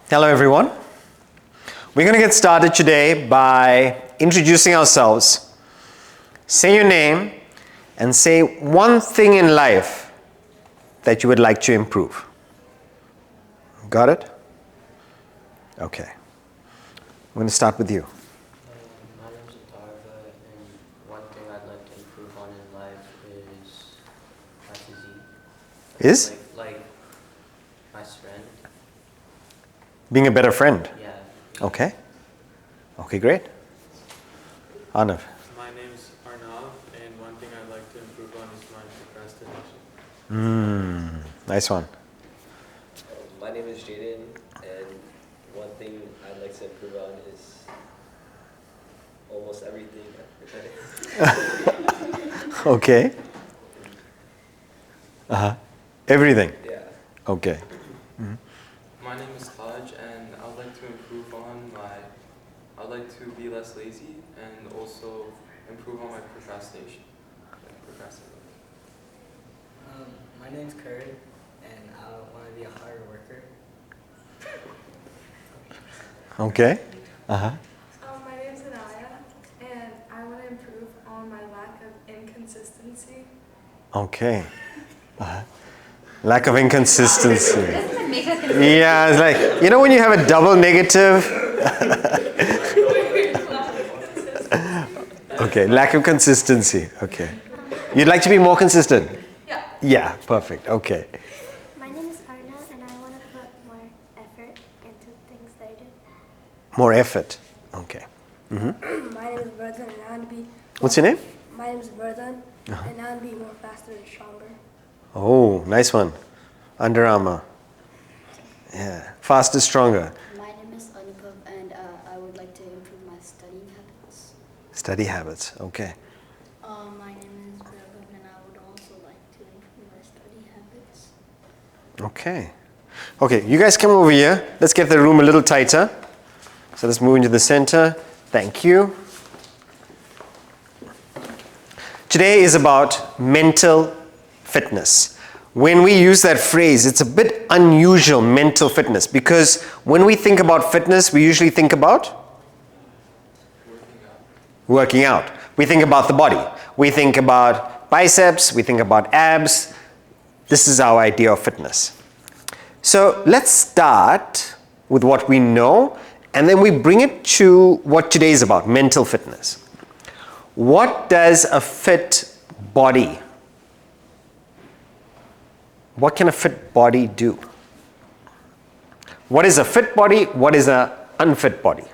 Hello everyone. We're going to get started today by introducing ourselves. Say your name and say one thing in life that you would like to improve. Got it? Okay. I'm going to start with you. My name is Atarva, and one thing I'd like to improve on in life is my physique. Is? Like my strength. Being a better friend. Yeah. Okay. Okay, great. Arnav. My name is Arnav, and one thing I'd like to improve on is my procrastination. Nice one. My name is Jaden, and one thing I'd like to improve on is almost everything. Okay. Everything. Yeah. Okay. My name is Taj, and I'd like to improve on I'd like to be less lazy and also improve on my procrastination. My name's Kurt, and I want to be a harder worker. Okay. My name's Anaya, and I want to improve on my lack of inconsistency. Okay. Lack of inconsistency. Doesn't it make us Yeah, it's like, you know when you have a double negative? Okay, lack of consistency. Okay. You'd like to be more consistent? Yeah. Yeah, perfect. Okay. My name is Arna, and I want to put more effort into things that I do. More effort. Okay. My name is Vardhan, and I want to be. What's your name? My name is Vardhan, and I want to be more faster and stronger. Oh, nice one. Under Armour. Yeah. Faster, stronger. My name is Anupam, and I would like to improve my studying habits. Study habits. Okay. My name is Bhavan, and I would also like to improve my study habits. Okay. Okay, you guys come over here. Let's get the room a little tighter. So let's move into the center. Thank you. Today is about mental fitness. When we use that phrase, it's a bit unusual, mental fitness, because when we think about fitness, we usually think about working out. We think about the body. We think about biceps, we think about abs. This is our idea of fitness. So let's start with what we know, and then we bring it to what today is about, mental fitness. What does a fit body? What can a fit body do? What is a fit body? What is an unfit body?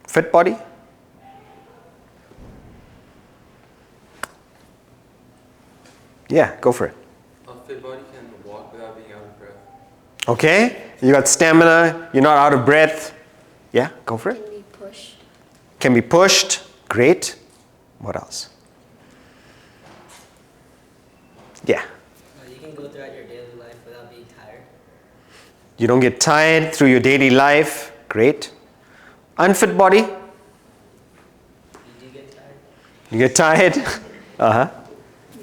Fit body? Yeah, go for it. A fit body can walk without being out of breath. Okay, you got stamina, you're not out of breath. Yeah, go for it. Can be pushed. Can be pushed. Great. What else? Yeah. You can go throughout your daily life without being tired. You don't get tired through your daily life. Great. Unfit body. You do get tired. You get tired.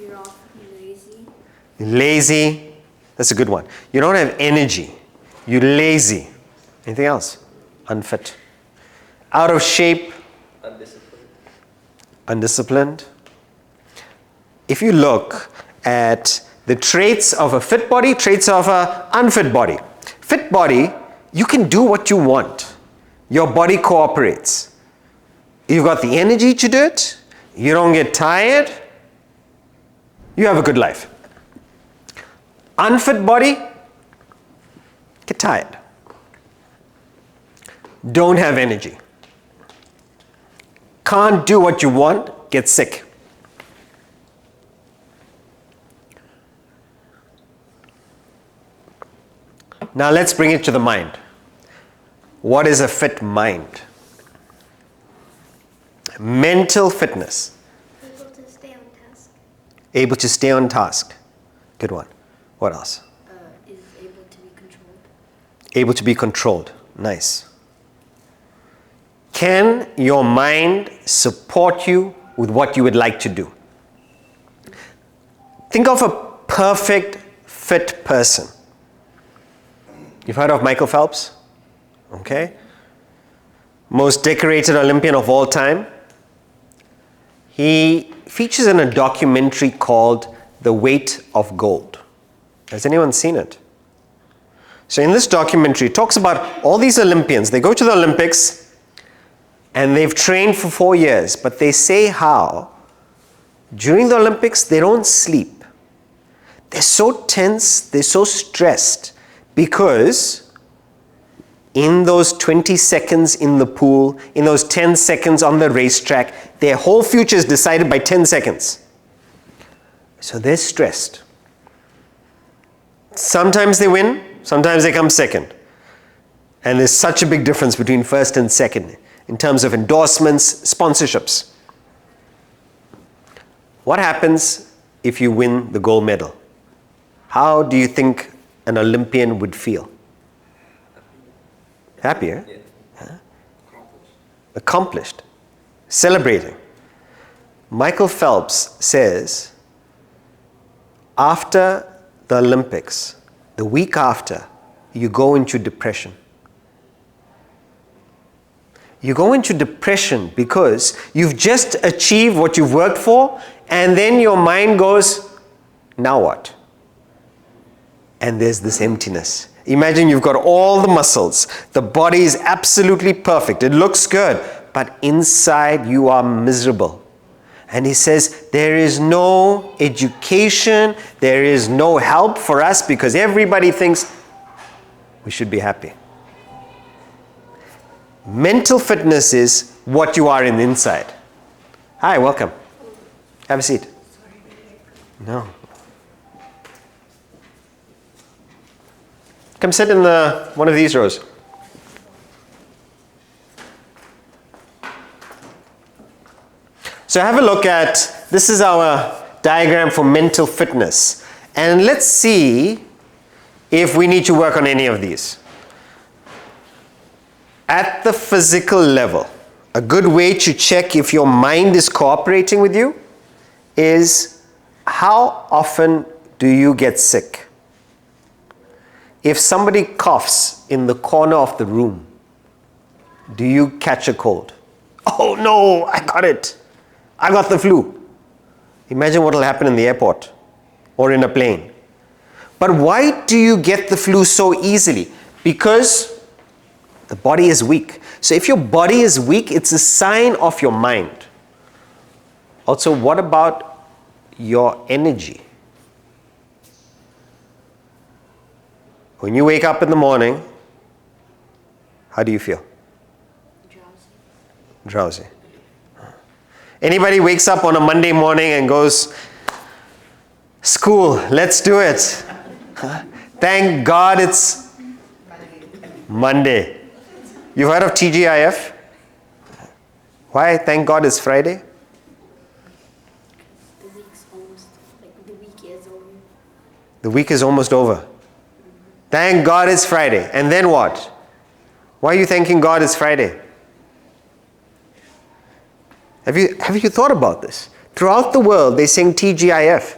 You're often lazy. Lazy. That's a good one. You don't have energy. You're lazy. Anything else? Unfit. Out of shape. Undisciplined. Undisciplined. If you look at the traits of a fit body, traits of an unfit body. Fit body, you can do what you want. Your body cooperates. You've got the energy to do it. You don't get tired. You have a good life. Unfit body, get tired. Don't have energy. Can't do what you want, get sick. Now let's bring it to the mind. What is a fit mind? Mental fitness. Able to stay on task. Able to stay on task. Good one. What else? Is able to be controlled. Able to be controlled. Nice. Can your mind support you with what you would like to do? Think of a perfect fit person. You've heard of Michael Phelps? Okay. Most decorated Olympian of all time. He features in a documentary called The Weight of Gold. Has anyone seen it? So in this documentary, it talks about all these Olympians. They go to the Olympics and they've trained for 4 years, but they say how during the Olympics they don't sleep. They're so tense, they're so stressed because in those 20 seconds in the pool, in those 10 seconds on the racetrack, their whole future is decided by 10 seconds. So they're stressed. Sometimes they win, sometimes they come second. And there's such a big difference between first and second in terms of endorsements, sponsorships. What happens if you win the gold medal? How do you think an Olympian would feel? Happier? Yeah. Huh? Accomplished. Celebrating. Michael Phelps says, after the Olympics, the week after, you go into depression. You go into depression because you've just achieved what you've worked for, and then your mind goes, now what? And there's this emptiness. Imagine you've got all the muscles. The body is absolutely perfect. It looks good. But inside you are miserable. And he says, there is no education. There is no help for us because everybody thinks we should be happy. Mental fitness is what you are in the inside. Hi, welcome. Have a seat. No. Come sit in one of these rows. So have a look at, this is our diagram for mental fitness. And let's see if we need to work on any of these. At the physical level, a good way to check if your mind is cooperating with you is how often do you get sick? If somebody coughs in the corner of the room, do you catch a cold? Oh no, I got it. I got the flu. Imagine what will happen in the airport or in a plane. But why do you get the flu so easily? Because the body is weak. So if your body is weak, it's a sign of your mind. Also, what about your energy? When you wake up in the morning, how do you feel? Drowsy. Anybody wakes up on a Monday morning and goes, school, let's do it. Thank God it's Monday. You've heard of TGIF? Why thank God it's Friday? The week's almost, the week is over. The week is almost over. Thank God it's Friday. And then what? Why are you thanking God it's Friday? Have you thought about this? Throughout the world, they sing TGIF.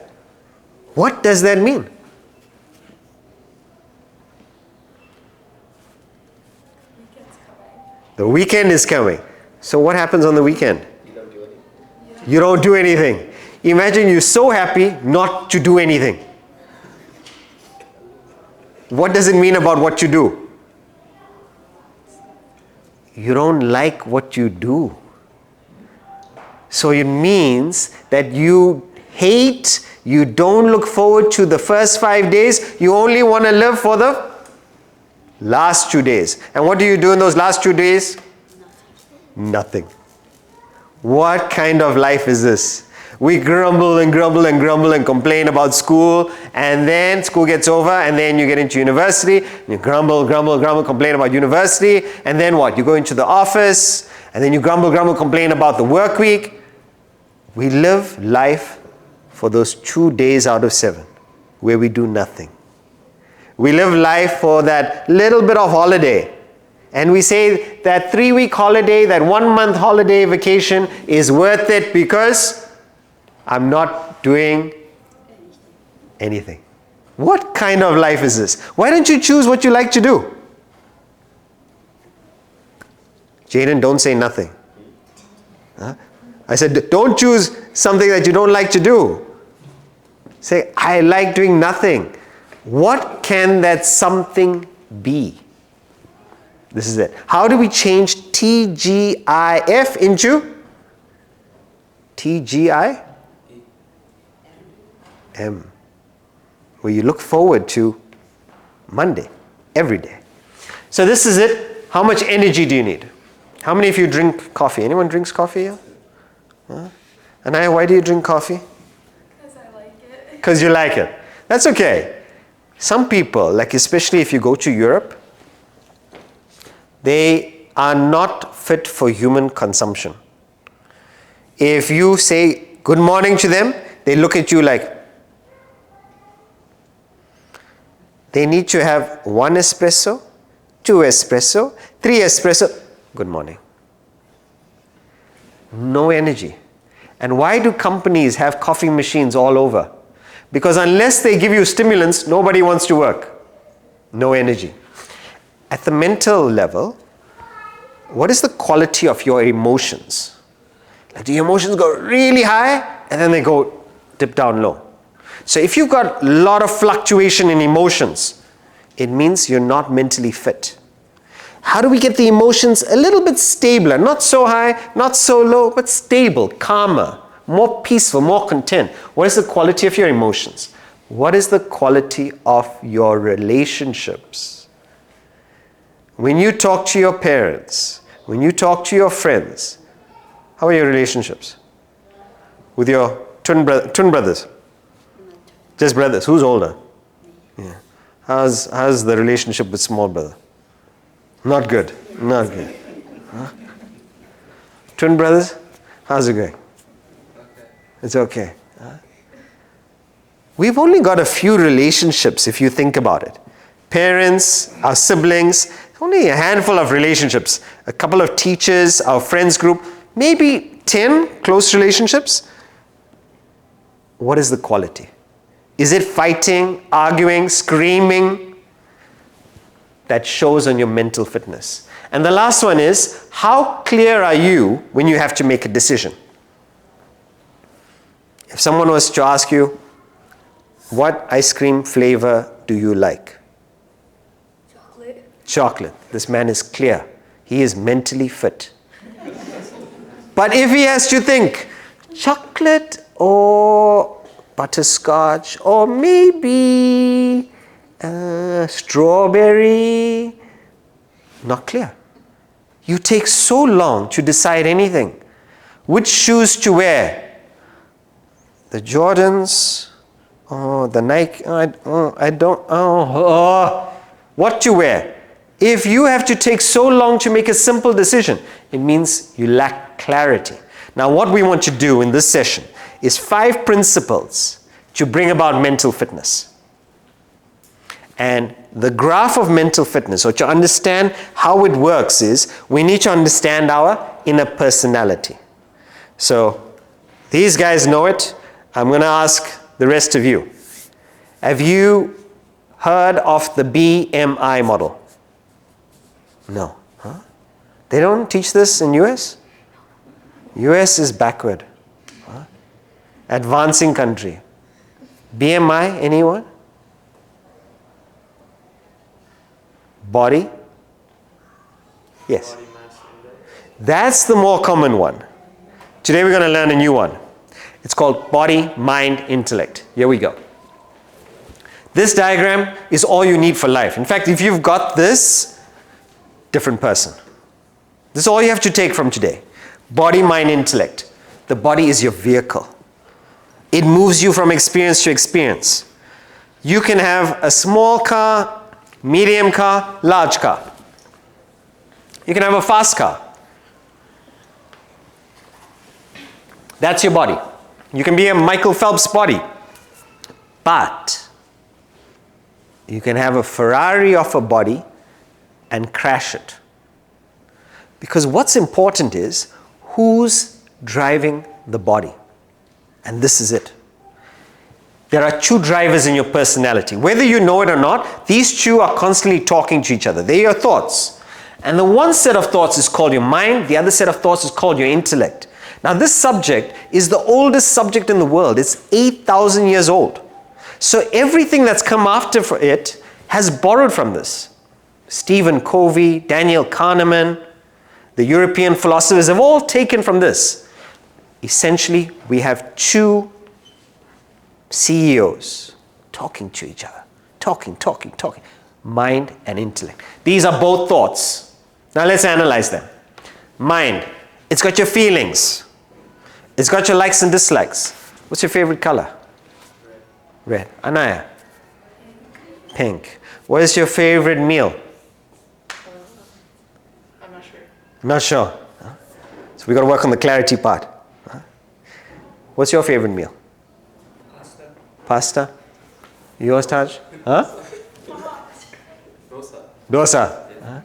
What does that mean? The weekend is coming. So what happens on the weekend? You don't do anything. You don't do anything. Imagine you're so happy not to do anything. What does it mean about what you do? You don't like what you do. So it means that you hate, you don't look forward to the first 5 days, you only want to live for the last 2 days. And what do you do in those last 2 days? Nothing. What kind of life is this? We grumble and grumble and grumble and complain about school, and then school gets over, and then you get into university, and you grumble, grumble, grumble, complain about university, and then what? You go into the office, and then you grumble, grumble, complain about the work week. We live life for those 2 days out of 7 where we do nothing. We live life for that little bit of holiday. And we say that 3-week holiday, that 1-month holiday vacation is worth it because I'm not doing anything. What kind of life is this? Why don't you choose what you like to do? Jaden, don't say nothing. Huh? I said, don't choose something that you don't like to do. Say, I like doing nothing. What can that something be? This is it. How do we change TGIF into TGIM? Where you look forward to Monday, every day. So this is it. How much energy do you need? How many of you drink coffee? Anyone drinks coffee here? Huh? Anaya, why do you drink coffee? Because I like it. Because you like it. That's okay. Some people, like especially if you go to Europe, they are not fit for human consumption. If you say good morning to them, they look at you like, they need to have 1 espresso, 2 espresso, 3 espresso. Good morning. No energy. And why do companies have coffee machines all over? Because unless they give you stimulants, nobody wants to work. No energy. At the mental level, what is the quality of your emotions? Like, do your emotions go really high and then they go dip down low? So if you've got a lot of fluctuation in emotions, it means you're not mentally fit. How do we get the emotions a little bit stabler? Not so high, not so low, but stable, calmer, more peaceful, more content. What is the quality of your emotions? What is the quality of your relationships? When you talk to your parents, when you talk to your friends, how are your relationships? With your twin brothers? Just brothers. Who's older? Yeah. How's the relationship with small brother? Not good. Not good. Huh? Twin brothers? How's it going? Okay. It's okay. Huh? We've only got a few relationships if you think about it. Parents, our siblings, only a handful of relationships. A couple of teachers, our friends group, maybe 10 close relationships. What is the quality? Is it fighting, arguing, screaming? That shows on your mental fitness. And the last one is, how clear are you when you have to make a decision? If someone was to ask you, what ice cream flavor do you like? Chocolate. Chocolate. This man is clear. He is mentally fit. But if he has to think, chocolate or butterscotch or maybe strawberry, not clear. You take so long to decide anything. Which shoes to wear? The Jordans, the Nike, what to wear? If you have to take so long to make a simple decision, it means you lack clarity. Now what we want to do in this session is 5 principles to bring about mental fitness. And the graph of mental fitness, or to understand how it works, is we need to understand our inner personality. So these guys know it. I'm going to ask the rest of you. Have you heard of the BMI model? No. Huh? They don't teach this in US? US is backward. Huh? Advancing country. BMI, anyone? Body? Yes. Body mass index. That's the more common one. Today we're going to learn a new one. It's called body, mind, intellect. Here we go. This diagram is all you need for life. In fact, if you've got this, different person. This is all you have to take from today. Body, mind, intellect. The body is your vehicle. It moves you from experience to experience. You can have a small car, medium car, large car. You can have a fast car. That's your body. You can be a Michael Phelps body. But you can have a Ferrari of a body and crash it. Because what's important is who's driving the body. And this is it. There are two drivers in your personality. Whether you know it or not, these two are constantly talking to each other. They're your thoughts. And the one set of thoughts is called your mind. The other set of thoughts is called your intellect. Now this subject is the oldest subject in the world. It's 8,000 years old. So everything that's come after it has borrowed from this. Stephen Covey, Daniel Kahneman, the European philosophers have all taken from this. Essentially, we have two CEOs talking to each other. Talking. Mind and intellect. These are both thoughts. Now let's analyze them. Mind. It's got your feelings. It's got your likes and dislikes. What's your favorite color? Red. Anaya? Pink. What is your favorite meal? I'm not sure. Not sure. Huh? So we got to work on the clarity part. Huh? What's your favorite meal? Pasta? Yours, Taj? Huh? Dosa. Dosa. Huh?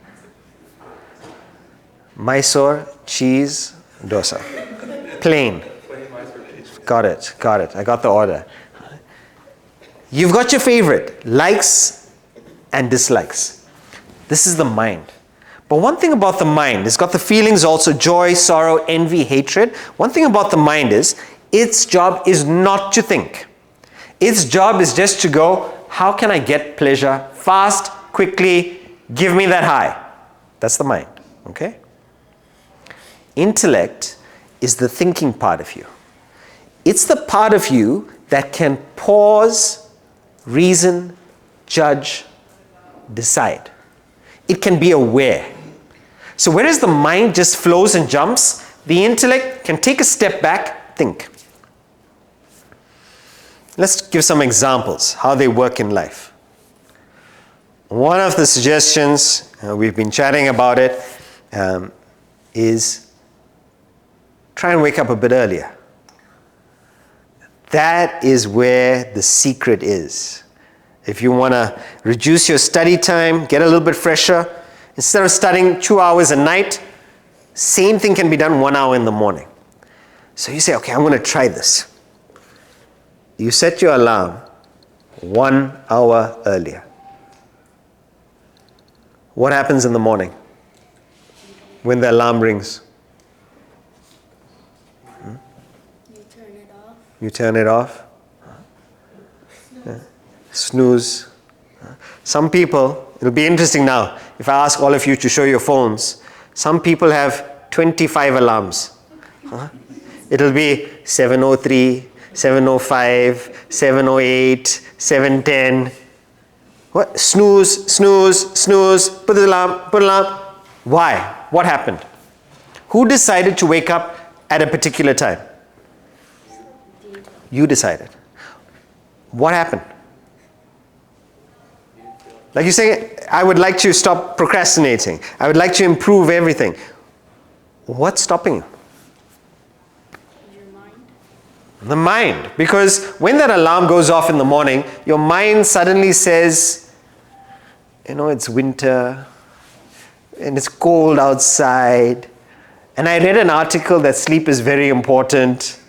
Mysore, cheese, dosa. Plain. Plain Mysore cheese. Got it. I got the order. You've got your favorite, likes and dislikes. This is the mind. But one thing about the mind, it's got the feelings also, joy, sorrow, envy, hatred. One thing about the mind is, its job is not to think. Its job is just to go, how can I get pleasure fast, quickly, give me that high. That's the mind, okay? Intellect is the thinking part of you. It's the part of you that can pause, reason, judge, decide. It can be aware. So whereas the mind just flows and jumps, the intellect can take a step back, think. Let's give some examples, how they work in life. One of the suggestions, we've been chatting about it, is try and wake up a bit earlier. That is where the secret is. If you want to reduce your study time, get a little bit fresher, instead of studying 2 hours a night, same thing can be done 1 hour in the morning. So you say, okay, I'm going to try this. You set your alarm 1 hour earlier. What happens in the morning when the alarm rings? You turn it off. You turn it off. Yeah. Snooze. Some people, it'll be interesting now, if I ask all of you to show your phones, some people have 25 alarms. It'll be 7:03, 7:05, 7:08, 7:10. What? Snooze, put the alarm, Why? What happened? Who decided to wake up at a particular time? You decided. What happened? Like you say, I would like to stop procrastinating. I would like to improve everything. What's stopping you? Your mind. The mind. Because when that alarm goes off in the morning, your mind suddenly says, it's winter and it's cold outside. And I read an article that sleep is very important.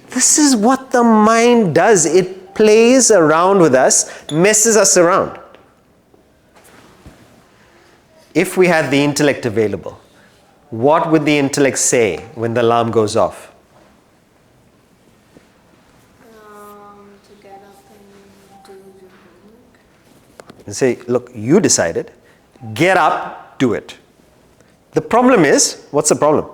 This is what the mind does. It plays around with us, messes us around. If we had the intellect available, what would the intellect say when the alarm goes off? To get up and do your homework. And say, look, you decided, get up, do it. The problem is, what's the problem?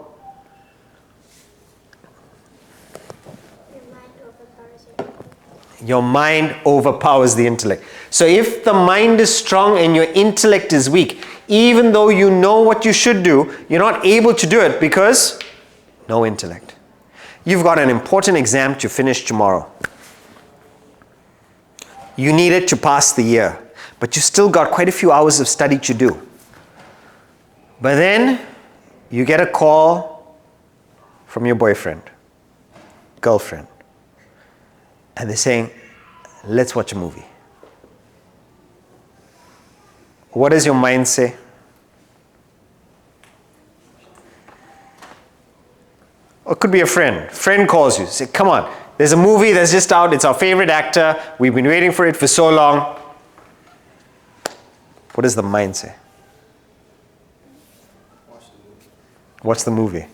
Your mind overpowers the intellect. So if the mind is strong and your intellect is weak, even though you know what you should do, you're not able to do it because no intellect. You've got an important exam to finish tomorrow. You need it to pass the year, but you still got quite a few hours of study to do. But then you get a call from your boyfriend, girlfriend, and they're saying, let's watch a movie. What does your mind say? Or it could be a friend. Friend calls you, say, come on, There's a movie that's just out. It's our favorite actor. We've been waiting for it for so long. What does the mind say? Watch the movie.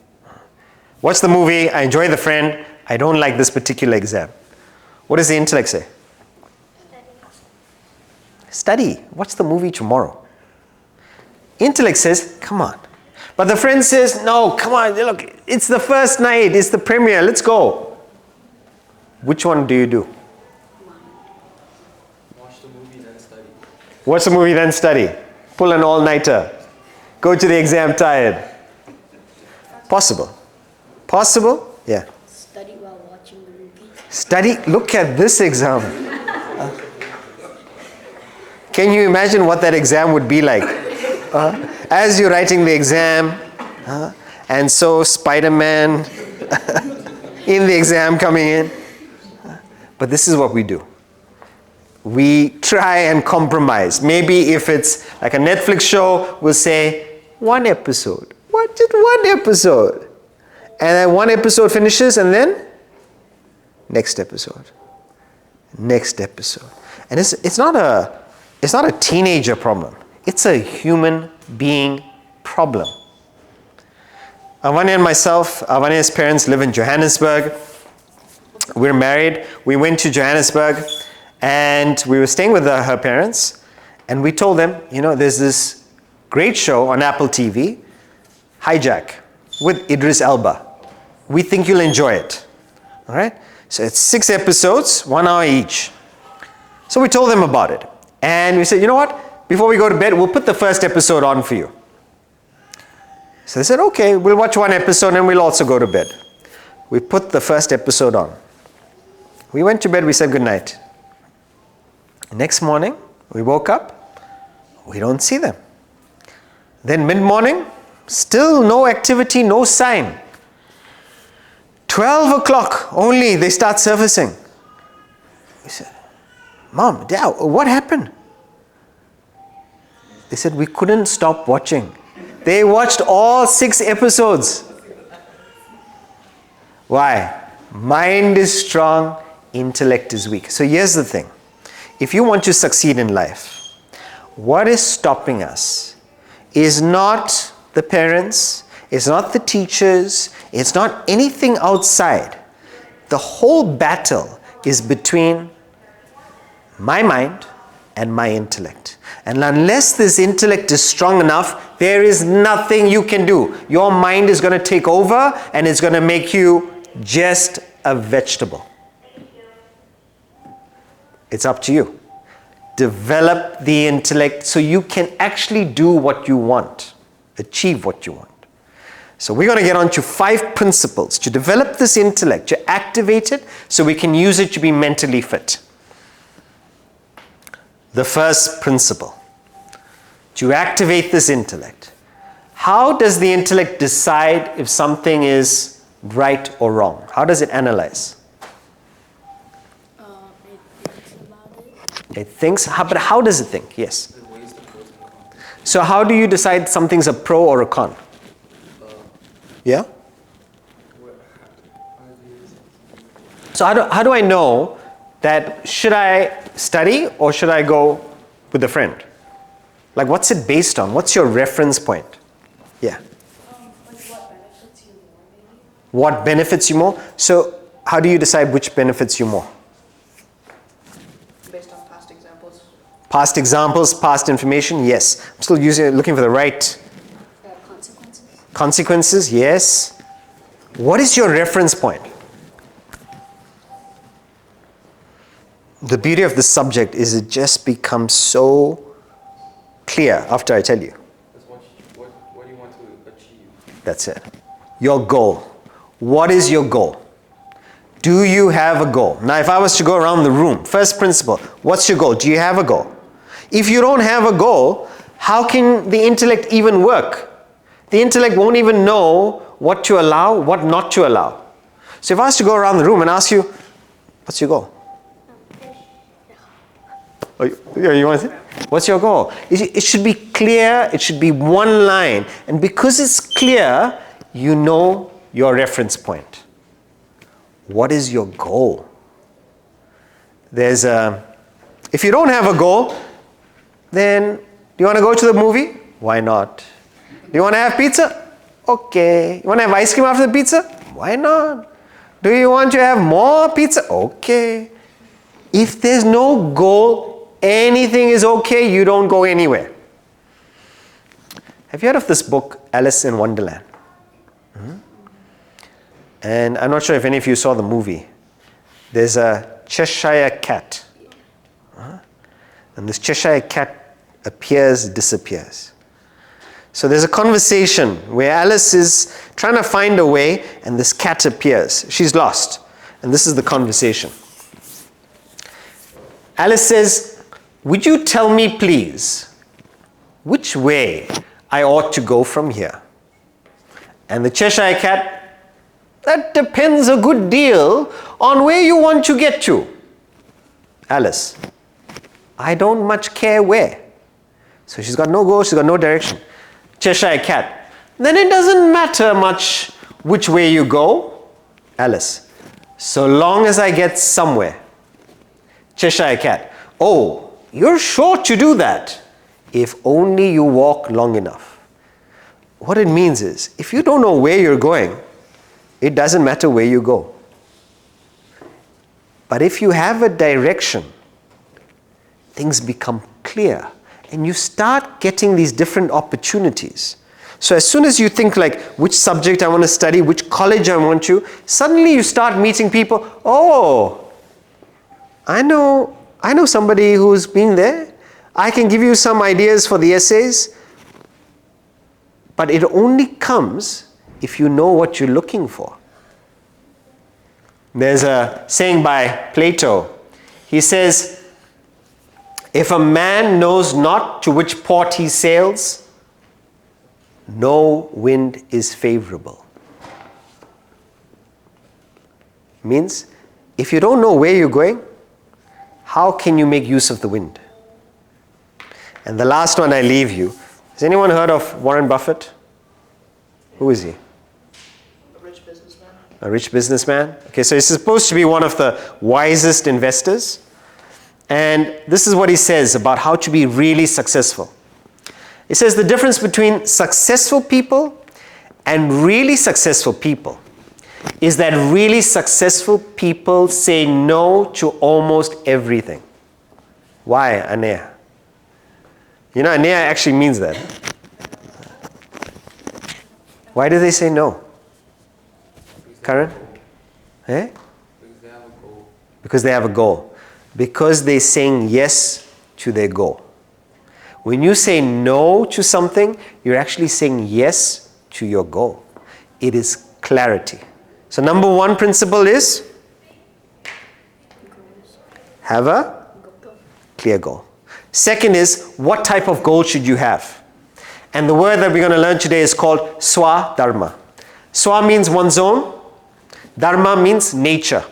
Watch the movie. I enjoy the friend. I don't like this particular exam. What does the intellect say? Study. Watch the movie tomorrow. Intellect says, come on. But the friend says, no, come on, look, it's the first night, it's the premiere, let's go. Which one do you do? Watch the movie, then study. Watch the movie, then study. Pull an all-nighter. Go to the exam tired. Possible. Possible? Yeah. Study while watching the movie. Study, look at this exam. Can you imagine what that exam would be like? As you're writing the exam, and so Spider-Man in the exam coming in. But this is what we do. We try and compromise. Maybe if it's like a Netflix show, we'll say, one episode. What? Just one episode. And then one episode finishes, and then next episode. Next episode. And it's not a teenager problem. It's a human being problem. Avanya and myself, Avanya's parents live in Johannesburg. We're married. We went to Johannesburg and we were staying with her parents, and we told them, you know, there's this great show on Apple TV, Hijack, with Idris Elba. We think you'll enjoy it. All right? So it's 6 episodes, 1 hour each. So we told them about it. And we said, you know what? Before we go to bed, we'll put the first episode on for you. So they said, okay, we'll watch 1 episode and we'll also go to bed. We put the first episode on. We went to bed, we said goodnight. Next morning, we woke up, we don't see them. Then mid-morning, still no activity, no sign. 12 o'clock only, they start surfacing. We said, Mom, Dad, what happened? They said, we couldn't stop watching. They watched all 6 episodes. Why? Mind is strong, intellect is weak. So here's the thing. If you want to succeed in life, what is stopping us is not the parents, it's not the teachers, it's not anything outside. The whole battle is between my mind and my intellect. And unless this intellect is strong enough, there is nothing you can do. Your mind is going to take over and it's going to make you just a vegetable. It's up to you. Develop the intellect so you can actually do what you want, achieve what you want. So we're going to get on to 5 principles to develop this intellect, to activate it so we can use it to be mentally fit. The first principle, to activate this intellect. How does the intellect decide if something is right or wrong? How does it analyze? It thinks about it. It thinks, but how does it think? Yes. So how do you decide something's a pro or a con? Yeah? So how do I know that should I study or should I go with a friend? Like, what's it based on? What's your reference point? Yeah. Like what benefits you more, maybe? What benefits you more? So how do you decide which benefits you more? Based on past examples. Past examples, past information, yes. I'm still looking for the right Consequences. consequences, yes. What is your reference point? The beauty of this subject is it just becomes so clear after I tell you. That's what do you want to achieve? That's it. Your goal. What is your goal? Do you have a goal? Now, if I was to go around the room, first principle, what's your goal? Do you have a goal? If you don't have a goal, how can the intellect even work? The intellect won't even know what to allow, what not to allow. So if I was to go around the room and ask you, what's your goal? Oh, you want to say? What's your goal? It should be clear, it should be one line. And because it's clear, you know your reference point. What is your goal? If you don't have a goal, then do you want to go to the movie? Why not? Do you want to have pizza? Okay. You want to have ice cream after the pizza? Why not? Do you want to have more pizza? Okay. If there's no goal, anything is okay, you don't go anywhere. Have you heard of this book, Alice in Wonderland? And I'm not sure if any of you saw the movie. There's a Cheshire cat. And this Cheshire cat appears, disappears. So there's a conversation where Alice is trying to find a way and this cat appears. She's lost. And this is the conversation. Alice says, would you tell me please which way I ought to go from here? And the Cheshire cat, that depends a good deal on where you want to get to. Alice, I don't much care where. So she's got no goal, she's got no direction. Cheshire cat, then it doesn't matter much which way you go. Alice, so long as I get somewhere. Cheshire cat, oh, you're sure to do that if only you walk long enough. What it means is, if you don't know where you're going, it doesn't matter where you go. But if you have a direction, things become clear and you start getting these different opportunities. So as soon as you think like, which subject I want to study, which college I want to, suddenly you start meeting people. Oh, I know somebody who's been there. I can give you some ideas for the essays. But it only comes if you know what you're looking for. There's a saying by Plato. He says, if a man knows not to which port he sails, no wind is favorable. Means, if you don't know where you're going, how can you make use of the wind? And the last one I leave you. Has anyone heard of Warren Buffett? Who is he? A rich businessman. A rich businessman. Okay, so he's supposed to be one of the wisest investors. And this is what he says about how to be really successful. He says the difference between successful people and really successful people is that really successful people say no to almost everything. Why, Anea? You know, Anea actually means that. Why do they say no? Karan? Eh? Because they have a goal. Because they have a goal. Because they're saying yes to their goal. When you say no to something, you're actually saying yes to your goal. It is clarity. So number one principle is have a clear goal. Second is, what type of goal should you have? And the word that we're going to learn today is called Swadharma. Swa means one's own. Dharma means nature.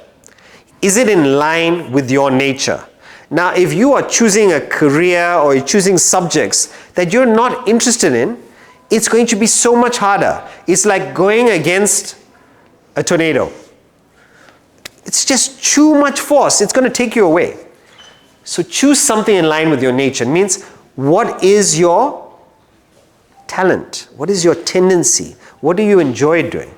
Is it in line with your nature? Now, if you are choosing a career or you're choosing subjects that you're not interested in, it's going to be so much harder. It's like going against a tornado. It's just too much force. It's going to take you away. So choose something in line with your nature. It means, what is your talent? What is your tendency? What do you enjoy doing?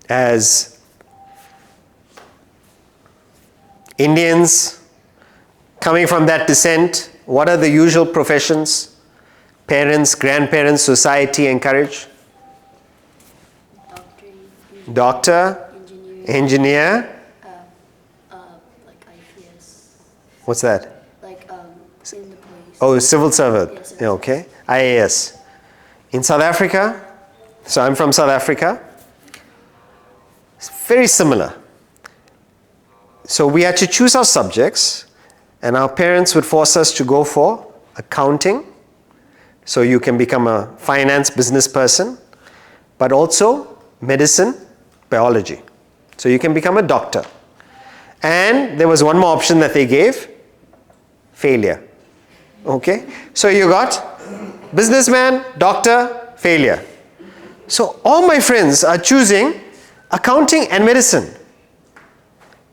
As Indians coming from that descent, what are the usual professions parents, grandparents, society encourage? Doctor, engineer. Like IPS. What's that? Like in the police. Oh, civil servant. Yes, Yeah, okay. IAS. In South Africa, so I'm from South Africa, it's very similar. So we had to choose our subjects, and our parents would force us to go for accounting, so you can become a finance business person, but also medicine, biology. So you can become a doctor. And there was one more option that they gave, failure. Okay? So you got businessman, doctor, failure. So all my friends are choosing accounting and medicine.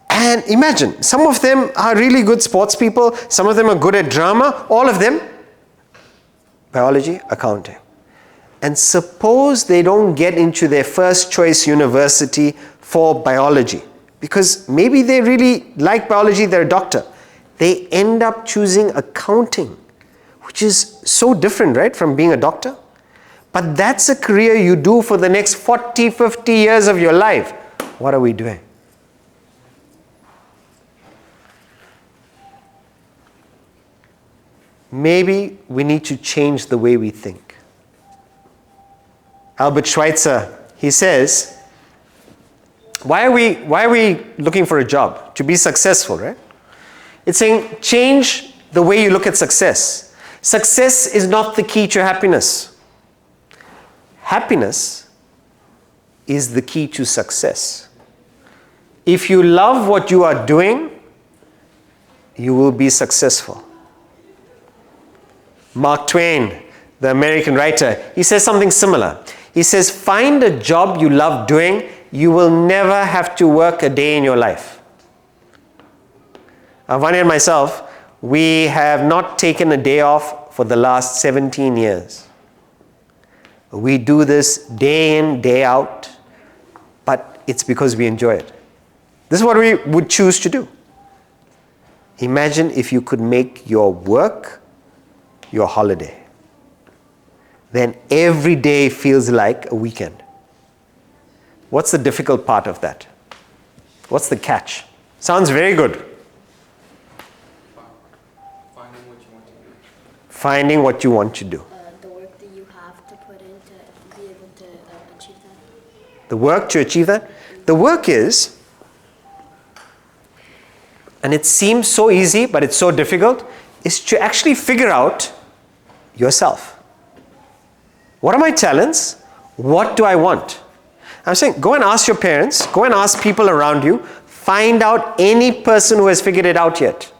And imagine, some of them are really good sports people, some of them are good at drama, all of them, biology, accounting. And suppose they don't get into their first choice university for biology, because maybe they really like biology, they're a doctor. They end up choosing accounting, which is so different, right, from being a doctor. But that's a career you do for the next 40, 50 years of your life. What are we doing? Maybe we need to change the way we think. Albert Schweitzer, he says, why are we looking for a job? To be successful, right? It's saying, change the way you look at success. Success is not the key to happiness. Happiness is the key to success. If you love what you are doing, you will be successful. Mark Twain, the American writer, he says something similar. He says, find a job you love doing, you will never have to work a day in your life. Vanya and myself, we have not taken a day off for the last 17 years. We do this day in, day out, but it's because we enjoy it. This is what we would choose to do. Imagine if you could make your work your holiday. Then every day feels like a weekend. What's the difficult part of that? What's the catch? Sounds very good. Finding what you want to do. Finding what you want to do. The work that you have to put in to be able to achieve that. The work to achieve that? The work is, and it seems so easy, but it's so difficult, is to actually figure out yourself. What are my talents? What do I want? I'm saying, go and ask your parents, go and ask people around you, find out any person who has figured it out yet.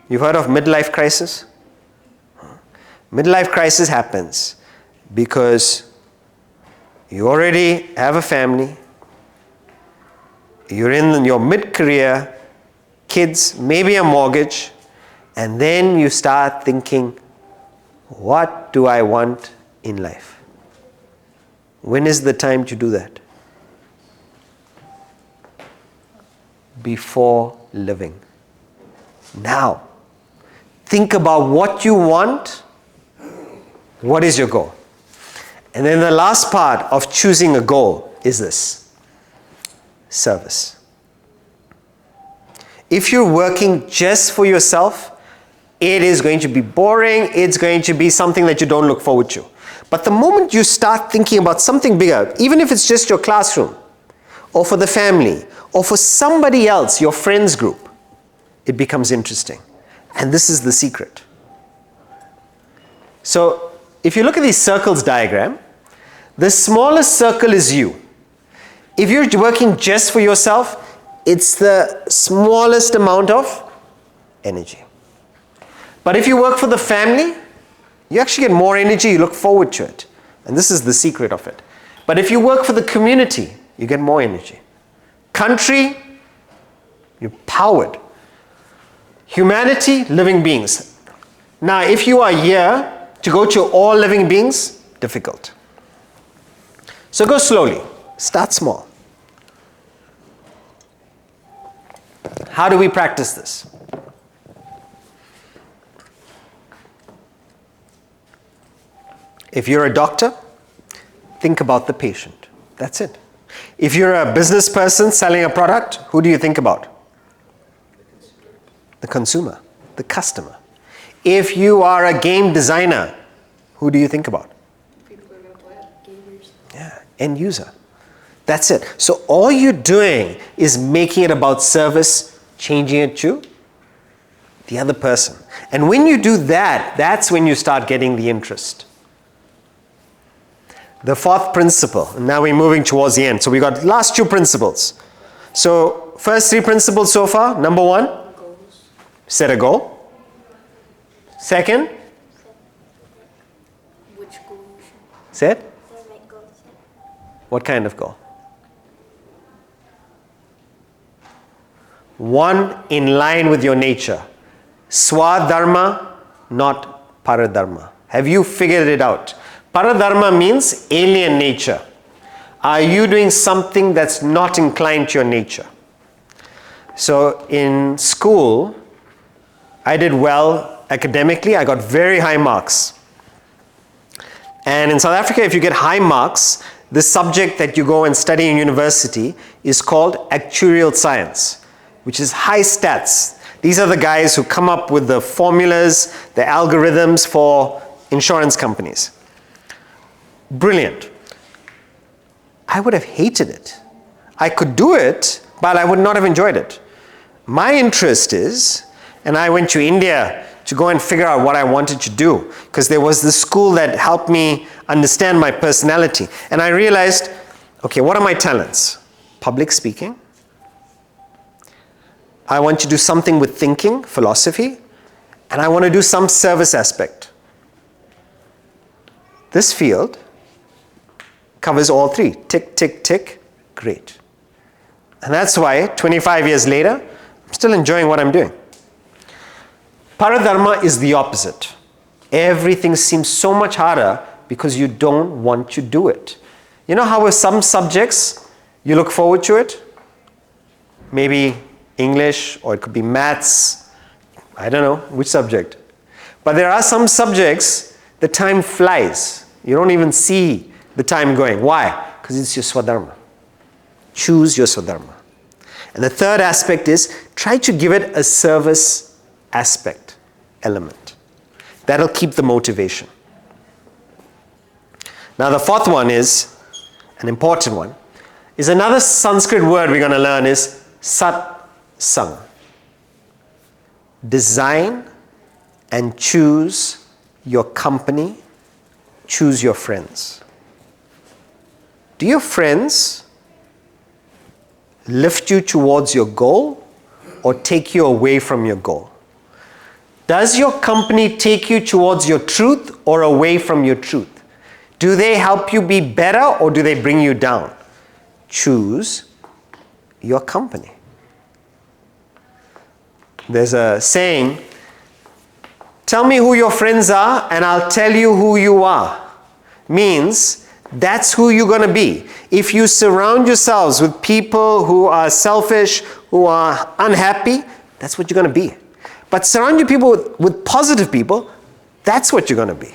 You've heard of midlife crisis? Midlife crisis happens because you already have a family, you're in your mid-career, kids, maybe a mortgage, and then you start thinking, what do I want in life? When is the time to do that? Before living. Now. Think about what you want. What is your goal? And then the last part of choosing a goal is this: service. If you're working just for yourself, it is going to be boring. It's going to be something that you don't look forward to. But the moment you start thinking about something bigger, even if it's just your classroom, or for the family, or for somebody else, your friends group, it becomes interesting. And this is the secret. So, if you look at the circles diagram, the smallest circle is you. If you're working just for yourself, it's the smallest amount of energy. But if you work for the family, you actually get more energy, you look forward to it. And this is the secret of it. But if you work for the community, you get more energy. Country, you're powered. Humanity, living beings. Now, if you are here to go to all living beings, difficult. So go slowly. Start small. How do we practice this? If you're a doctor, think about the patient. That's it. If you're a business person selling a product, who do you think about? The consumer, the customer. If you are a game designer, who do you think about? People who are going to play it. Gamers. Yeah, end user. That's it. So all you're doing is making it about service, changing it to the other person. And when you do that, that's when you start getting the interest. The fourth principle, and now we're moving towards the end. So we got last two principles. So first three principles so far. Number one, Goals. set a goal. Second, Which goal? set. So make goals. What kind of goal? One in line with your nature. Swadharma, not paradharma. Have you figured it out? Paradharma means alien nature. Are you doing something that's not inclined to your nature? So in school, I did well academically. I got very high marks. And in South Africa, if you get high marks, the subject that you go and study in university is called actuarial science, which is high stats. These are the guys who come up with the formulas, the algorithms for insurance companies. Brilliant. I would have hated it. I could do it, but I would not have enjoyed it. My interest is, and I went to India to go and figure out what I wanted to do, because there was this school that helped me understand my personality. And I realized, okay, what are my talents? Public speaking. I want to do something with thinking, philosophy, and I want to do some service aspect. This field covers all three. Tick, tick, tick. Great. And that's why 25 years later, I'm still enjoying what I'm doing. Paradharma is the opposite. Everything seems so much harder because you don't want to do it. You know how with some subjects, you look forward to it? Maybe English, or it could be maths. I don't know which subject. But there are some subjects, the time flies. You don't even see the time going. Why? Because it's your swadharma. Choose your swadharma. And the third aspect is, try to give it a service aspect, element. That'll keep the motivation. Now the fourth one is, an important one, is another Sanskrit word we're going to learn is sat sang. Design and choose your company, choose your friends. Do your friends lift you towards your goal or take you away from your goal? Does your company take you towards your truth or away from your truth? Do they help you be better or do they bring you down? Choose your company. There's a saying, tell me who your friends are and I'll tell you who you are. Means that's who you're going to be. If you surround yourselves with people who are selfish, who are unhappy, that's what you're going to be. But surround your people with positive people, that's what you're going to be.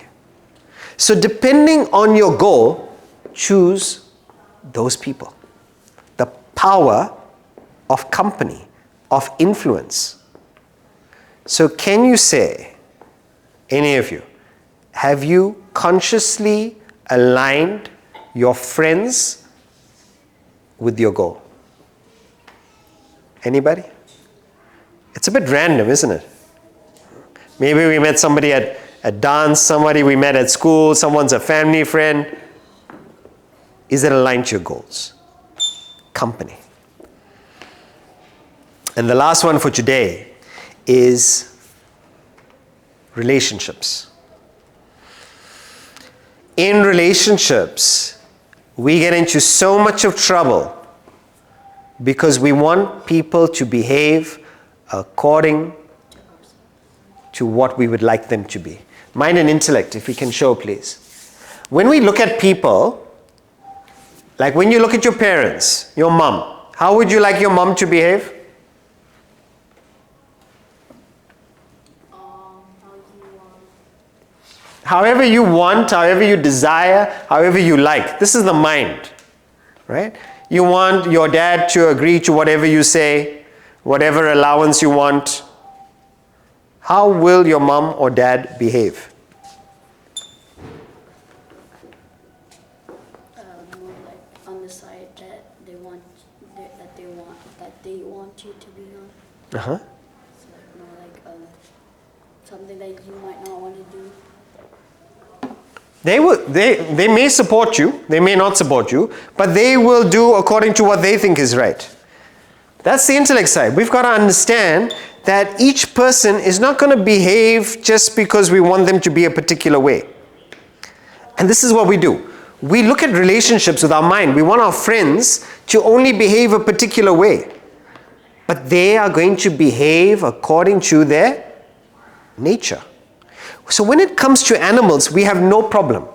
So depending on your goal, choose those people. The power of company, of influence. So can you say, any of you, have you consciously aligned your friends with your goal? Anybody? It's a bit random, isn't it? Maybe we met somebody at a dance, somebody we met at school, someone's a family friend. Is it aligned to your goals? Company. And the last one for today is relationships. In relationships, we get into so much of trouble because we want people to behave according to what we would like them to be. Mind and intellect, if we can show, please. When we look at people, like when you look at your parents, your mom, how would you like your mom to behave? However you want, however you desire, however you like. This is the mind, right? You want your dad to agree to whatever you say, whatever allowance you want. How will your mom or dad behave? More like on the side that they want you to be on. Uh-huh. So more like something that you might not want to do. They may support you, they may not support you, but they will do according to what they think is right. That's the intellect side. We've got to understand that each person is not going to behave just because we want them to be a particular way. And this is what we do. We look at relationships with our mind. We want our friends to only behave a particular way. But they are going to behave according to their nature. So when it comes to animals, we have no problem.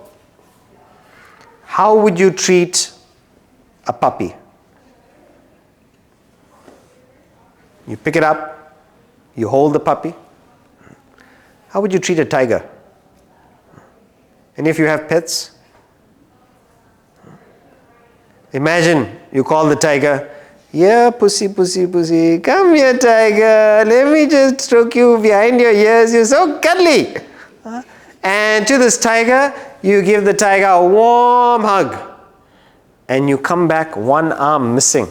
How would you treat a puppy? You pick it up, you hold the puppy. How would you treat a tiger? And if you have pets? Imagine you call the tiger, yeah, pussy, pussy, pussy, come here, tiger, let me just stroke you behind your ears, you're so cuddly. And to this tiger, you give the tiger a warm hug. And you come back one arm missing.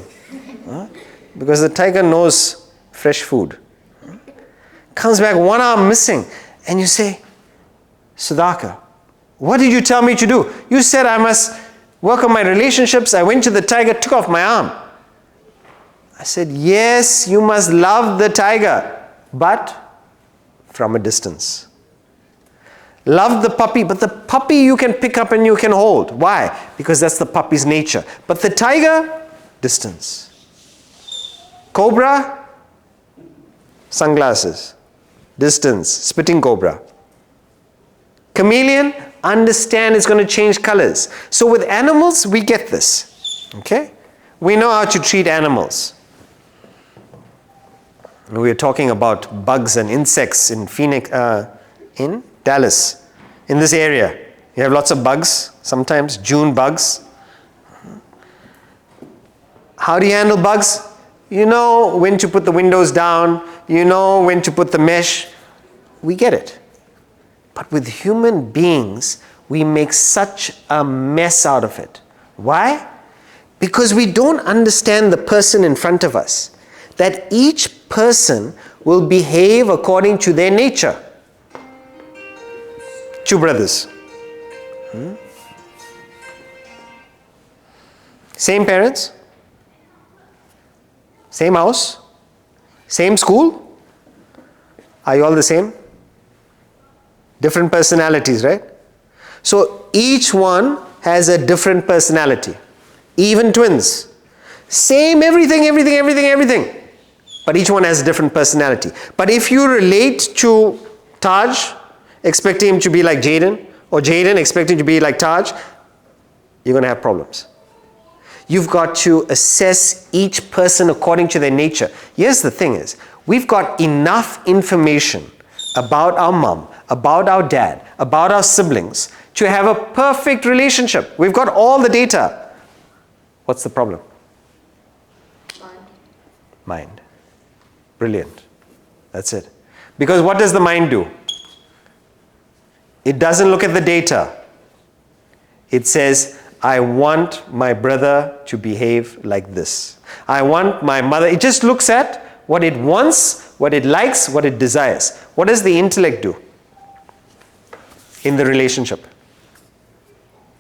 Because the tiger knows fresh food. Comes back one arm missing. And you say, Sudhakar, what did you tell me to do? You said I must work on my relationships. I went to the tiger, took off my arm. I said, yes, you must love the tiger, but from a distance. Love the puppy, but the puppy you can pick up and you can hold. Why? Because that's the puppy's nature. But the tiger, distance. Cobra, sunglasses, distance, spitting cobra. Chameleon, understand it's going to change colors. So with animals, we get this. Okay? We know how to treat animals. We are talking about bugs and insects in Phoenix, in Dallas, in this area. You have lots of bugs, sometimes June bugs. How do you handle bugs? You know when to put the windows down. You know when to put the mesh. We get it. But with human beings, we make such a mess out of it. Why? Because we don't understand the person in front of us. That each person will behave according to their nature. Two brothers. Same parents. Same house. Same school. Are you all the same? Different personalities, right? So each one has a different personality. Even twins. Same everything. But each one has a different personality. But if you relate to Taj, expecting him to be like Jaden, or Jaden expecting to be like Taj, you're going to have problems. You've got to assess each person according to their nature. Here's the thing is, we've got enough information about our mom, about our dad, about our siblings, to have a perfect relationship. We've got all the data. What's the problem? Mind. Brilliant. That's it. Because what does the mind do? It doesn't look at the data. It says, I want my brother to behave like this. I want my mother. It just looks at what it wants, what it likes, what it desires. What does the intellect do in the relationship?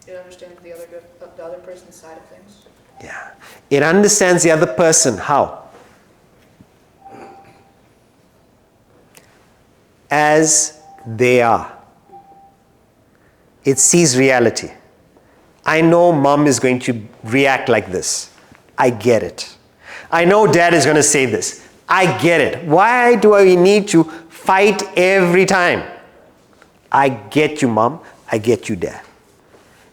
It understands the other person's side of things. Yeah. It understands the other person. How? As they are. It sees reality. I know mom is going to react like this. I get it. I know dad is going to say this. I get it. Why do I need to fight every time? I get you, mom. I get you, dad.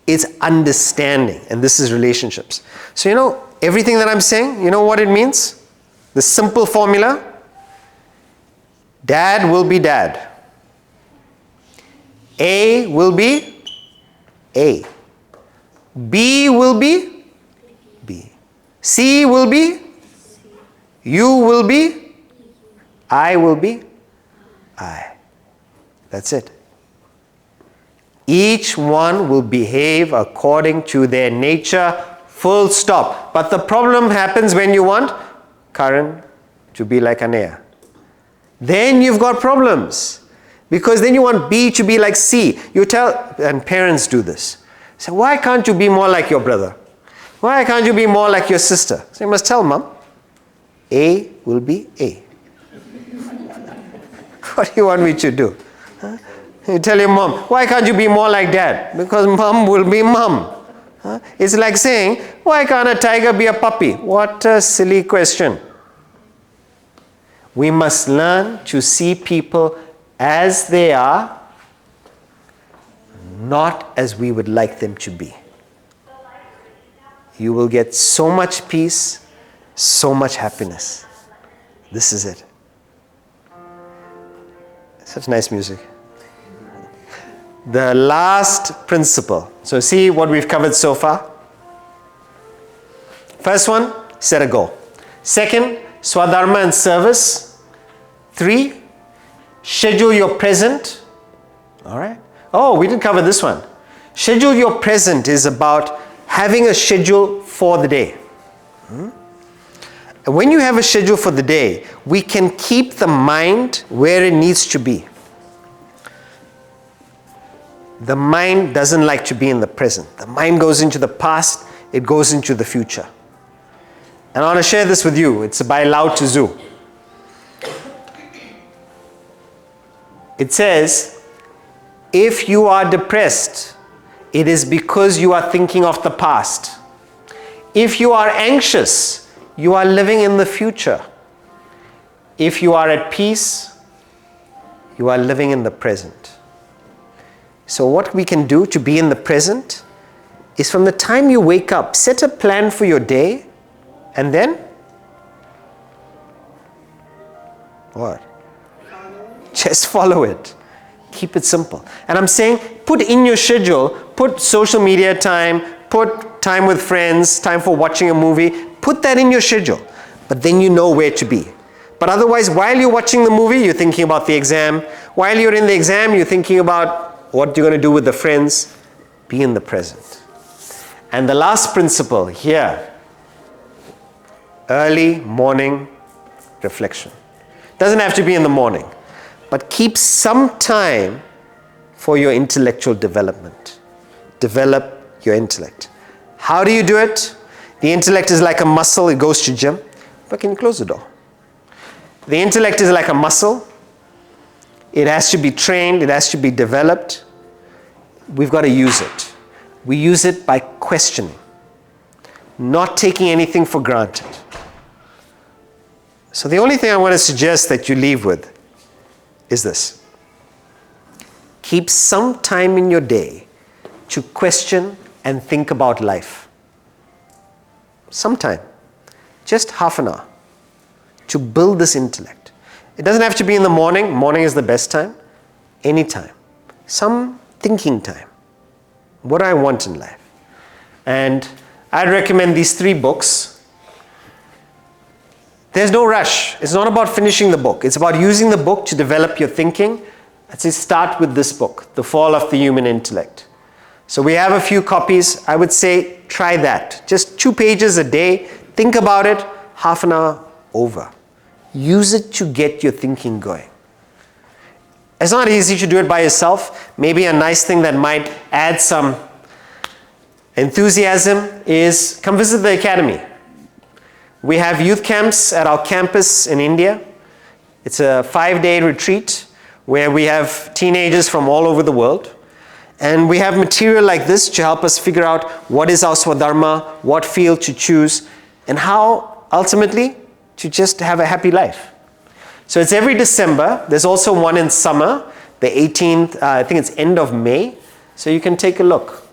It's understanding, and this is relationships. So, you know, everything that I'm saying, you know what it means? The simple formula. Dad will be dad. A will be A. B will be B. C will be U will be I will be I. That's it. Each one will behave according to their nature, full stop. But the problem happens when you want Karan to be like Anaya. Then you've got problems. Because then you want B to be like C. You tell, and parents do this. Say, why can't you be more like your brother? Why can't you be more like your sister? So you must tell mom, A will be A. What do you want me to do? Huh? You tell your mom, why can't you be more like dad? Because mom will be mom. It's like saying, why can't a tiger be a puppy? What a silly question. We must learn to see people as they are, not as we would like them to be. You will get so much peace, so much happiness. This is it. Such nice music. The last principle. So see what we've covered so far. First one, set a goal. Second, swadharma and service. 3, schedule your present. All right. Oh, we didn't cover this one. Schedule your present is about having a schedule for the day. And when you have a schedule for the day, we can keep the mind where it needs to be. The mind doesn't like to be in the present. The mind goes into the past, it goes into the future. And I want to share this with you. It's by Lao Tzu. It says, if you are depressed, it is because you are thinking of the past. If you are anxious, you are living in the future. If you are at peace, you are living in the present. So what we can do to be in the present is from the time you wake up, set a plan for your day, and then what? Just follow it. Keep it simple. And I'm saying, put in your schedule, put social media time, put time with friends, time for watching a movie, put that in your schedule. But then you know where to be. But otherwise, while you're watching the movie, you're thinking about the exam. While you're in the exam, you're thinking about what you're going to do with the friends. Be in the present. And the last principle here, early morning reflection. Doesn't have to be in the morning, but keep some time for your intellectual development. Develop your intellect. How do you do it? The intellect is like a muscle, it goes to gym. But can you close the door? The intellect is like a muscle. It has to be trained, it has to be developed. We've got to use it. We use it by questioning, not taking anything for granted. So the only thing I want to suggest that you leave with is this. Keep some time in your day to question and think about life. Sometime, just half an hour, to build this intellect. It doesn't have to be in the morning. Morning is the best time. Anytime. Some thinking time. What do I want in life? And I'd recommend these 3 books. There's no rush. It's not about finishing the book. It's about using the book to develop your thinking. I'd say start with this book, The Fall of the Human Intellect. So we have a few copies. I would say try that. Just 2 pages a day. Think about it. Half an hour over. Use it to get your thinking going. It's not easy to do it by yourself. Maybe a nice thing that might add some enthusiasm is come visit the academy. We have youth camps at our campus in India. It's a 5-day retreat where we have teenagers from all over the world. And we have material like this to help us figure out what is our swadharma, what field to choose, and how ultimately to just have a happy life. So it's every December. There's also one in summer, the 18th, I think it's end of May. So you can take a look.